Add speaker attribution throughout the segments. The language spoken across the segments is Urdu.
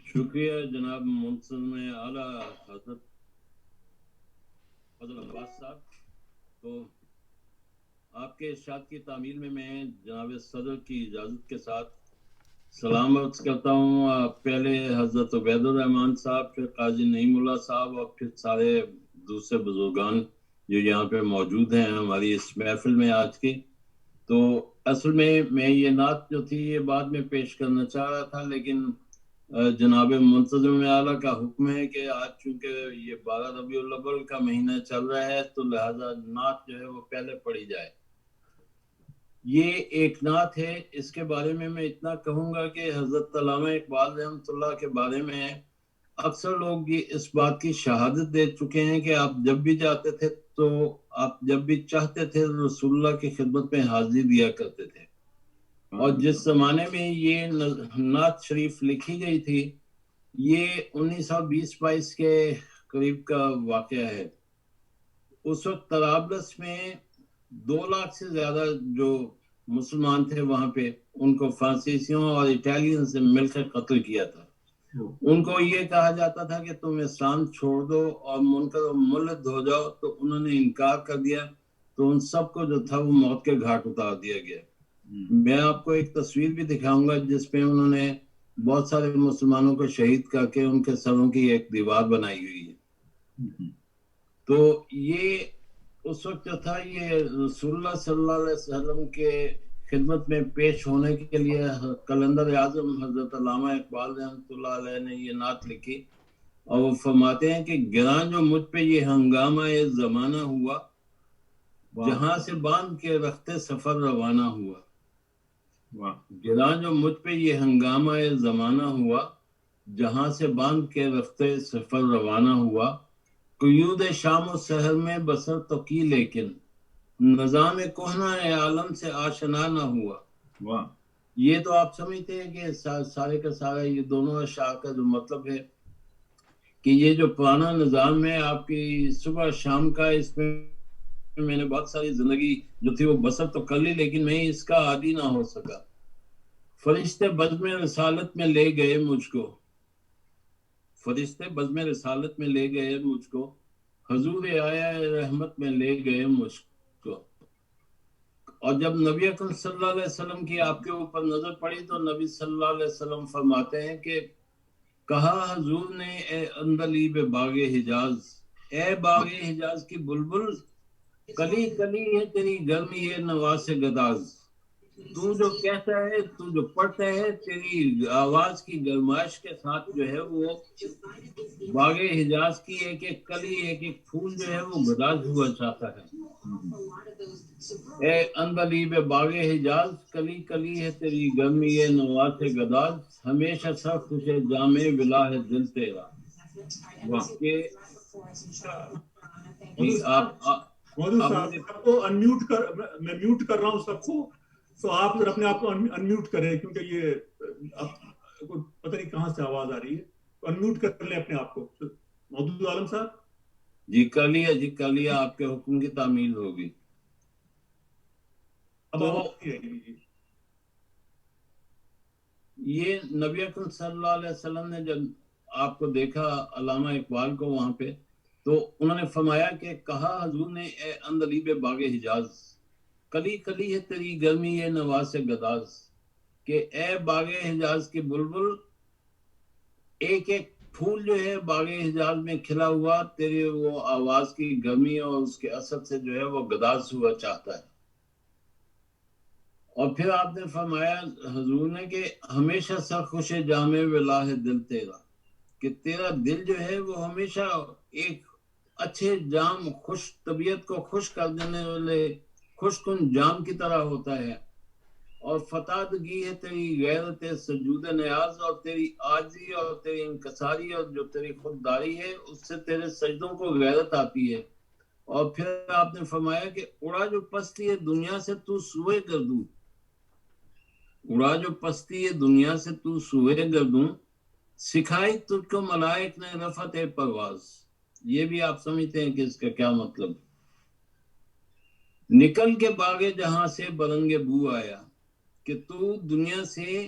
Speaker 1: شکریہ جناب منتظم اعلیٰ حضرت فضل عباس صاحب. تو آپ کے ارشاد کی تعمیل میں جناب صدر کی اجازت کے ساتھ سلام عرض کرتا ہوں. پہلے حضرت عبید الرحمان صاحب، پھر قاضی نعیم اللہ صاحب، اور پھر سارے دوسرے بزرگان جو یہاں پہ موجود ہیں ہماری اس محفل میں آج کی. تو اصل میں یہ نعت جو تھی یہ بعد میں پیش کرنا چاہ رہا تھا، لیکن جناب منتظم اعلیٰ کا حکم ہے کہ آج چونکہ یہ 12 ربیع الاول کا مہینہ چل رہا ہے تو لہذا نعت جو ہے وہ پہلے پڑھی جائے. یہ ایک نعت ہے، اس کے بارے میں اتنا کہوں گا کہ حضرت علامہ اقبال رحمۃ اللہ کے بارے میں اکثر لوگ اس بات کی شہادت دے چکے ہیں کہ آپ جب بھی جاتے تھے تو آپ جب بھی چاہتے تھے رسول اللہ کی خدمت میں حاضری دیا کرتے تھے. اور جس زمانے میں یہ نعت شریف لکھی گئی تھی یہ 1920-22 کے قریب کا واقعہ ہے. اس وقت طرابلس میں 2 لاکھ سے زیادہ جو مسلمان تھے وہاں پہ ان کو فرانسیسیوں اور اٹالین سے مل کر قتل کیا تھا. ان کو یہ کہا جاتا تھا کہ تم اسلام چھوڑ دو اور منکر و ملت ہو جاؤ، تو انہوں نے انکار کر دیا، تو ان سب کو جو تھا وہ موت کے گھاٹ اتار دیا گیا. میں آپ کو ایک تصویر بھی دکھاؤں گا جس پہ انہوں نے بہت سارے مسلمانوں کو شہید کر کے ان کے سروں کی ایک دیوار بنائی ہوئی ہے. تو یہ اس وقت جو تھا یہ رسول اللہ صلی اللہ علیہ وسلم کے خدمت میں پیش ہونے کے لیے قلندر اعظم حضرت علامہ اقبال رحمۃ اللہ علیہ نے یہ نعت لکھی، اور وہ فرماتے ہیں کہ گراں جو مجھ پہ یہ ہنگامہ زمانہ ہوا، جہاں سے باندھ کے رختے سفر روانہ ہوا. گراں جو مجھ پہ یہ ہنگامہ زمانہ ہوا، جہاں سے باندھ کے رختے سفر روانہ ہوا. قیود شام و سحر میں بسر تو کی لیکن نظام کہنا عالم سے آشنا نہ ہوا. یہ تو آپ سمجھتے ہیں کہ سارے کا سارا یہ دونوں اشعار کا جو مطلب ہے کہ یہ جو پرانا نظام ہے آپ کی صبح شام کا، اس میں نے بہت ساری زندگی جو تھی وہ بسر تو کر لی لیکن میں اس کا عادی نہ ہو سکا. فرشتے بزم رسالت میں لے گئے مجھ کو، فرشتے بزم رسالت میں لے گئے مجھ کو، حضور آیا رحمت میں لے گئے مجھ کو. اور جب نبی اکرم صلی اللہ علیہ وسلم کی آپ کے اوپر نظر پڑی تو نبی صلی اللہ علیہ وسلم فرماتے ہیں کہ کہا حضور نے اے اندلیب باغ حجاز، اے باغ حجاز کی بلبل، کلی کلی ہے تیری گرمی ہے نواز گداز. تو جو کہتا ہے، تو جو پڑھتا ہے، تیری آواز کی گرمائش کے ساتھ جو ہے وہ باغ حجاز کی ایک ایک کلی، ایک ایک پھول جو ہے وہ گداز ہوا چاہتا ہے. اے اندلیب باغ حجاز، کلی کلی ہے تیری گرمی ہے نواز گداز، ہمیشہ سر خوش جامع ولا ہے دل تیرا.
Speaker 2: موضوع صاحب سب کو انمیوٹ کر، میں میوٹ کر رہا ہوں سب کو، تو آپ اپنے آپ کو انمیوٹ کریں کیونکہ یہ پتہ نہیں کہاں سے آواز آ رہی ہے، تو انمیوٹ کر لیں اپنے آپ کو. محدود عالم صاحب
Speaker 1: جی کر لیا آپ کے حکم کی تعمیل ہوگی.
Speaker 2: اب
Speaker 1: یہ نبی اکرم صلی اللہ علیہ وسلم نے جب آپ کو دیکھا علامہ اقبال کو وہاں پہ، تو انہوں نے فرمایا کہ کہا حضور نے اے اندلیب باغ حجاز، کلی کلی ہے تیری گرمی ہے نواز گداز، کہ اے باغ حجاز کی بلبل، ایک ایک پھول جو ہے باغ حجاز میں کھلا ہوا تیری وہ آواز کی گرمی اور اس کے اثر سے جو ہے وہ گداز ہوا چاہتا ہے. اور پھر آپ نے فرمایا حضور نے کہ ہمیشہ سر خوش جامع ولا ہے دل تیرا، کہ تیرا دل جو ہے وہ ہمیشہ ایک اچھے جام، خوش طبیعت کو خوش کر دینے والے خوش کن جام کی طرح ہوتا ہے. اور فتادگی ہے تیری غیرت سجود نیاز، اور تیری عاجزی اور تیری انکساری اور جو تیری خودداری ہے اس سے تیرے سجدوں کو غیرت آتی ہے. اور پھر آپ نے فرمایا کہ اڑا جو پستی ہے دنیا سے تو سوئے گردوں، اڑا جو پستی ہے دنیا سے تو سوئے گردوں، سکھائی تجھ کو ملائک نے رفعت پرواز. یہ بھی آپ سمجھتے ہیں کہ اس کا کیا مطلب؟ نکل کے باغ جہاں سے برنگ بو آیا، کہ تو دنیا سے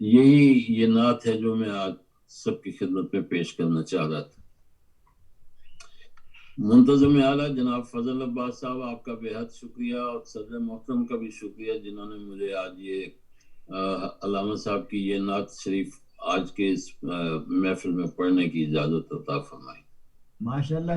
Speaker 1: یہی یہ نعت ہے جو میں آج سب کی خدمت میں پیش کرنا چاہ رہا تھا. منتظم اعلیٰ جناب فضل عباس صاحب، آپ کا بے حد شکریہ، اور صدر محترم کا بھی شکریہ جنہوں نے مجھے آج یہ علامہ صاحب کی یہ نعت شریف آج کے اس محفل میں پڑھنے کی اجازت عطا فرمائی.
Speaker 3: ماشاءاللہ.